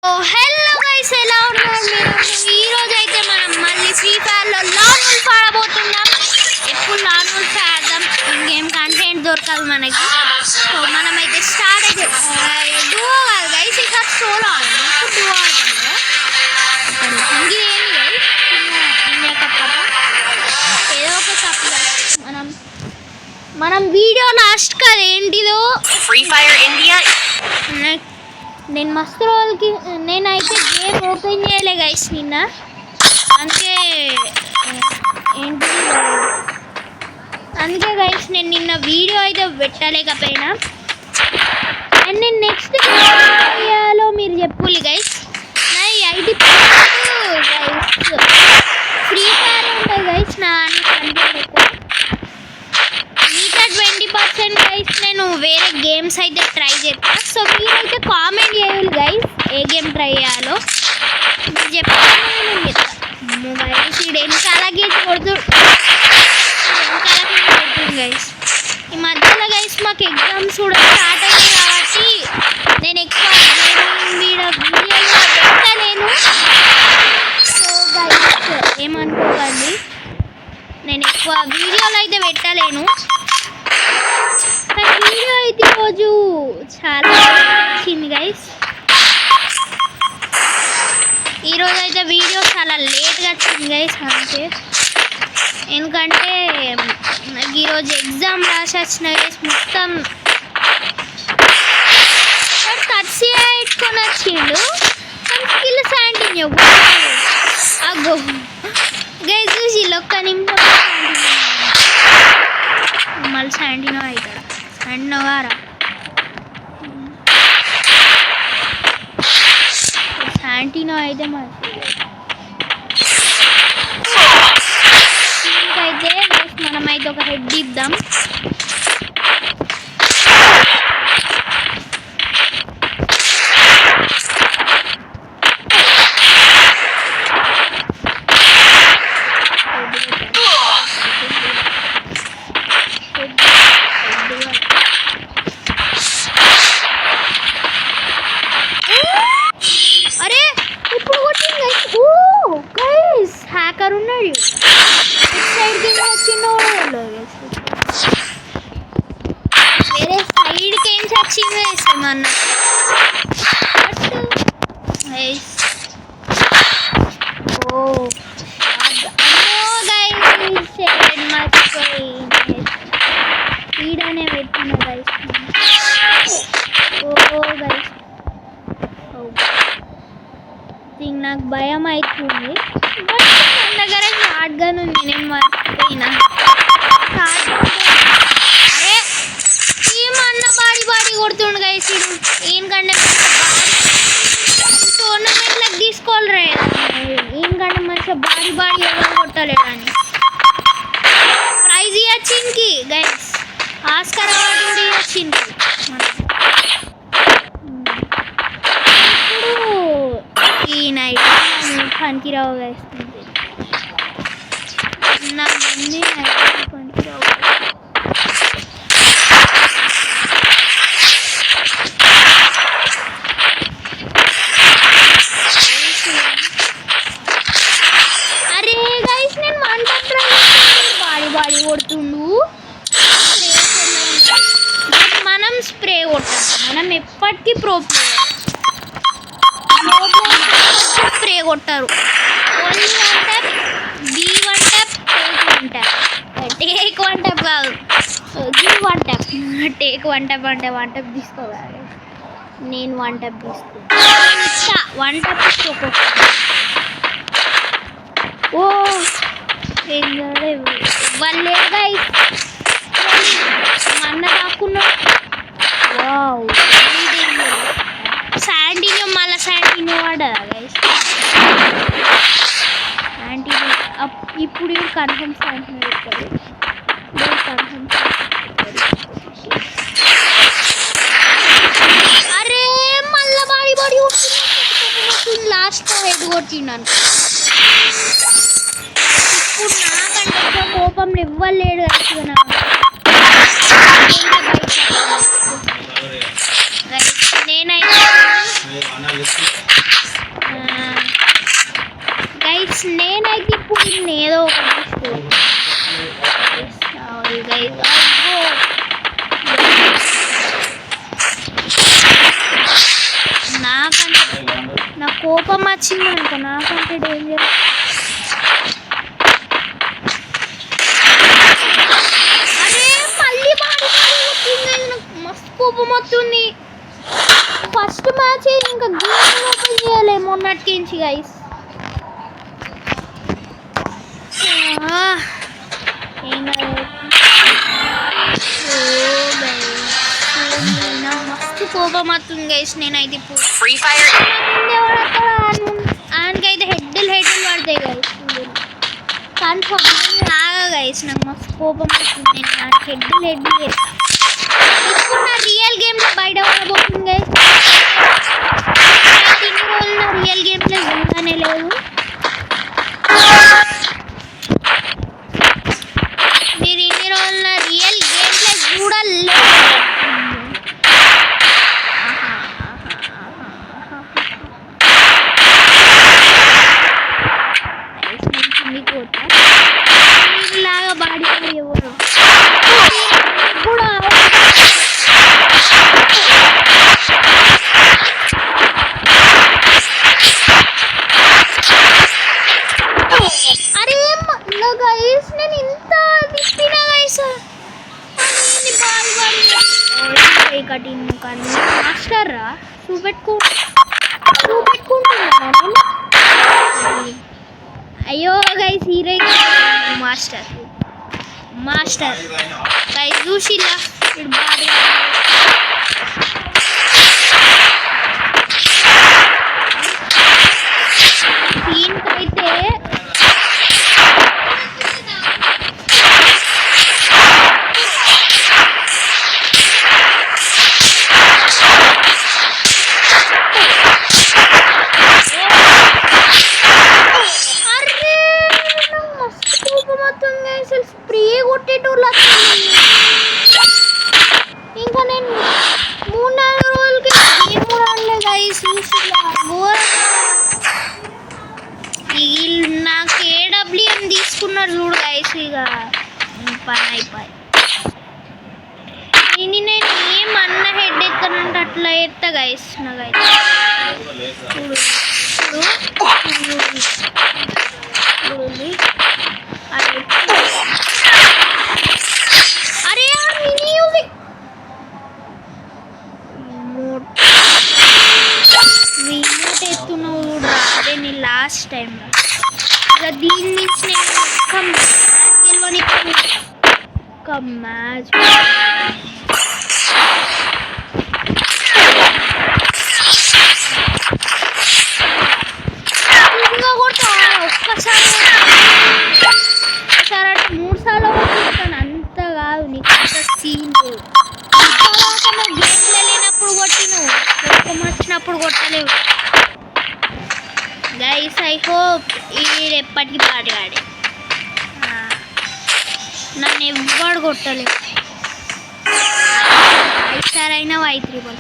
Hello guys, ఎలా ఉన్నారు మీరు? ఈ రోజు అయితే మనం మళ్ళీ ఫ్రీ ఫైర్ లో లాన్ ఉల్ఫ్ ఆడబోతున్నాం. ఎప్పుడు లాన్ ఉల్ఫ్ ఆడదాం, ఇంకేం కంటెంట్ దొరకదు మనకి. సో మనమైతే స్టార్ట్ అయితే డూఓ కాదు గైస్, ఇక సోలో ఆడదాం. డూఓ ఆడతాం ఇంకేంటి గైస్, ఏదో ఒక తప్పు. మనం వీడియో లాస్ట్ కదా ఏంటిదో ఫ్రీ ఫైర్ ఇండియా. నేను మస్తు రోజులకి నేనైతే గేమ్ ఓపెన్ చేయలే గైస్ నిన్న, అందుకే గైస్ నేను నిన్న వీడియో అయితే పెట్టలేకపోయినా. అండ్ నేను నెక్స్ట్ చేయాలో మీరు చెప్పులి గైస్. నా 80% గైస్ ఫ్రీ ఫైర్ ఉంటుంది గైస్. నా మిగతా 20% గైస్ నేను వేరే గేమ్స్ అయితే ట్రై చేస్తాను. సో మీరైతే కామెంట్ చేయాలి గైస్ ఏ గేమ్ ట్రై చేయాలో మీరు చెప్పాలి. నేను చెప్తాను. మొబైల్ సీడ్ వెనకాలకి కొడుతుంది గైస్. ఈ మధ్యలో గైస్ మాకు ఎగ్జామ్స్ కూడా స్టార్ట్ అయ్యాయి కాబట్టి నేను ఎక్కువ వీడియోలు పెట్టలేను. సో గైస్ ఏమనుకోకండి, నేను ఎక్కువ వీడియోలు అయితే పెట్టలేను. వీడియో అయితే ఈరోజు చాలా వచ్చింది గైస్. ఈరోజు అయితే వీడియో చాలా లేట్గా వచ్చింది గైస్. అంతే, ఎందుకంటే నాకు ఈరోజు ఎగ్జామ్ రాసి వచ్చిన గైస్. మొత్తం కట్సి పెట్టుకొని వచ్చిండు. స్కిల్ శాంటింగ్ అగ్గో గైస్ చూసి ఒక్క నిమిషం మళ్ళీ శాంటినో అవుతాడు. శాంటినో గారా శాంటినో అయితే అయితే మనమైతే ఒక హెడ్ ఇద్దాం. అరే ఇప్పుడు కొట్టింది గైస్, హ్యాకర్ ఉన్నాడు. సైడ్ కింద వచ్చిందో వేరే సైడ్కి ఏం వచ్చిందో వేసామన్నా. ఈడనే పెట్టిన గైస్. గైస్ నాకు భయం అవుతుంది. బట్ మన దగ్గర షార్ట్ గన్ ఉంది, నేను మర్చిపోయినా. అరే ఏమన్న బాడీ కొడుతుండు గైస్. ఈయనకంటే టోర్నమెంట్లకు తీసుకోవాలి. ఈయనకంటే మంచిగా బాడీ ఎవరు కొట్టలేడని ప్రైజ్ ఇచ్చింది గైస్. ఆస్కార్ అవార్డు కూడా ఇచ్చింది. ఈ నైట్ పనికిరావు వేస్తుంది నా మంది పనికిరావు. అరే గైస్ నేను బాడీ కొడుతుండు. మనం స్ప్రే కొట్టాం. మనం ఎప్పటికీ ప్రో స్ప్రే కొట్టారు. Only one tap, B one tap, take one tap కాదు, G one tap. Take one tap అంటే వన్ ట్యాప్ తీసుకోవాలి. నేను వన్ ట్యాప్ తీసుకున్నా. వన్ ట్యాప్ తీసుకో. ఓ వాళ్ళే మన్న కాకుండా శాంటినో మళ్ళీ శాంటినో వాడదా గైస్. శాంటినో ఇప్పుడు కన్ఫర్మ్ శాంటినో పెట్టారు. అరే మళ్ళీ బాడీ లాస్ట్ హెడ్ కొట్టిండు. ఇప్పుడు నాకంటే కోపంలో ఇవ్వలేడు గైస్. నేనైతే గైస్ నేనైతే ఇప్పుడు ఏదో ఒకటి నాకంటే నా కోపం వచ్చింది అనుకో నాకంటే డేంజర్. అరే మళ్ళీ బాడీ నాకు మస్తు కోపం వస్తుంది. ఫస్ట్ మ్యాచ్ ఇంకా గేమ్ ఓపెన్ చేయాలి మొన్నటికించి గైస్. మస్తు కోపం వస్తుంది గైస్. నేనైతే ఇప్పుడు ఆయనకైతే హెడ్లు పడతాయి గైస్ కన్ఫర్మ్ లాగా గైస్. నాకు మస్తు కోపం వస్తుంది. నేను హెడ్లు ఇప్పుడు నా రియల్ గేమ్లో బయట పడబోతుంది గైస్. ఇన్ని రోజులు నా రియల్ గేమ్లో చూడనే లేదు. మీరు ఇన్ని రోజులు నా రియల్ గేమ్లో చూడలేదు. లాగా బాడీ ఎవరు కూడా అరే గైస్ నేను ఇంత తిప్పినా గైస్ కటింగ్ కానీ మాస్టర్ రా చూపెట్టుకుంటున్నా. అయ్యో గైస్ హీరో మాస్టర్ గైస్ చూసిలా ఇప్పుడు బాగా దీనికైతే స్ప్రే కొట్టేటోళ్ళు ఇంకా నేను 3-4 రోజులకి ఏం కూడా అనలేదు గైస్. వీళ్ళు నాకు AWM తీసుకున్నారు చూడు గైస్. ఇక పని అయిపోయి నేను ఏమన్నా హెడ్ ఎక్కనంటే అట్లా ఎత్తా గైస్. నాకైతే చూడు అరే రిమోట్ ఎత్తున్నావు చూడరా. అదే నేను లాస్ట్ టైంలో ఇక దీని నుంచి నేను ఒక్క మ్యాచ్ ఇంకా కొట్టా ఒక్కసారి అంటే 3 సార్లు కొట్టుకుంటాను. అంత కాదు నీకు అంత సీన్ లేదు. గేమ్లో లేనప్పుడు కొట్టినావు, కోపం వచ్చినప్పుడు కొట్టలేవు గైస్. ఐ హోప్ ఎప్పటికీ పాటగాడే నన్ను ఎవ్వడు కొట్టలేవు. 5 స్టార్ అయినా 5 3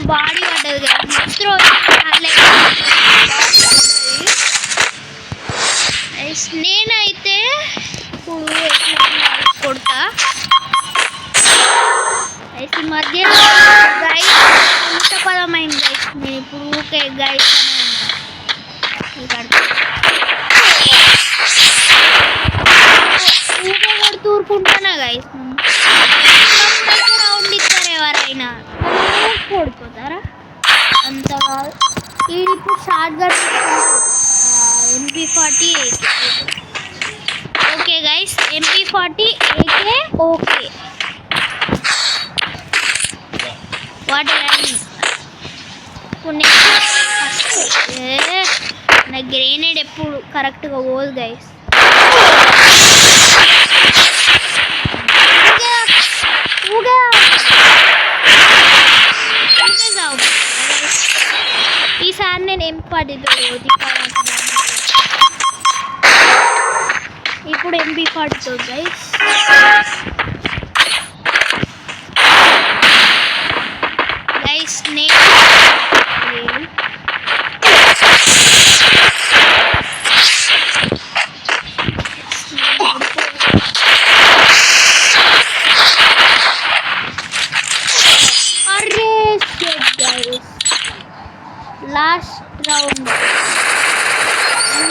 బాడీ పడ్డది నేనైతే ఇప్పుడు కొడతా ఈ మధ్య గైస్ అంత పదమైంది గైస్. నేను ఇప్పుడు ఊకే గైస్ ఊకే కూడా తూరుకుంటానా గైస్. రౌండ్ ఇస్తారు ఎవరైనా ఓడిపోతారా అంత కాదు. ఇది ఇప్పుడు short gun MP40 AK. Okay guys MP40 AK okay. What running ఇప్పుడు నా గ్రెనేడ్ ఎప్పుడు కరెక్ట్గా పోదు గైస్. ఊగా ఈసారి నేను ఎంపీతో ఇప్పుడు ఎంపీ గైస్. గైస్ నేను లాస్ట్ రౌండ్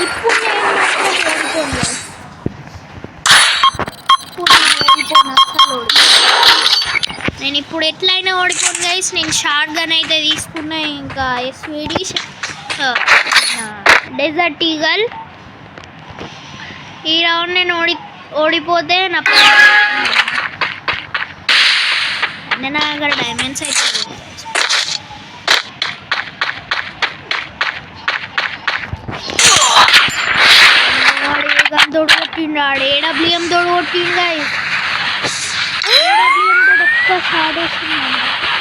ఇప్పుడు నేను ఇప్పుడు ఎట్లయినా ఓడిపోను గైస్. నేను షార్ట్ గన్ అయితే తీసుకున్నా, ఇంకా ఎస్విడి డెజర్ట్ ఈగల్. ఈ రౌండ్ నేను ఓడిపోతే నేను అక్కడ డైమండ్స్ అయితే తోడుకొట్టిండు, ఆడు ఏడబ్ల్యూఎం తోడుకొట్టిండు గైస్. ఏడబ్ల్యూఎం తోడు ఒక్కసారి వస్తున్నాడు.